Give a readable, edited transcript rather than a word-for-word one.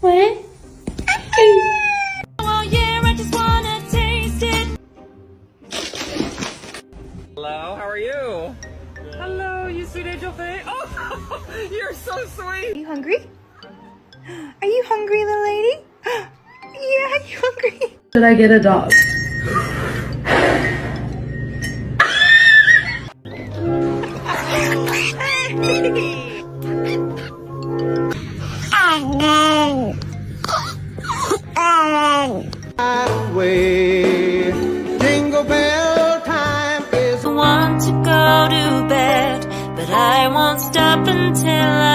왜? Hello, how are you? Hello, you sweet angel thing. Oh, you're so sweet. Are you hungry? Are you hungry, little lady? Yeah, are you hungry? Should I get a dog? Way. Jingle bell time is I want to go to bed, but I won't stop until I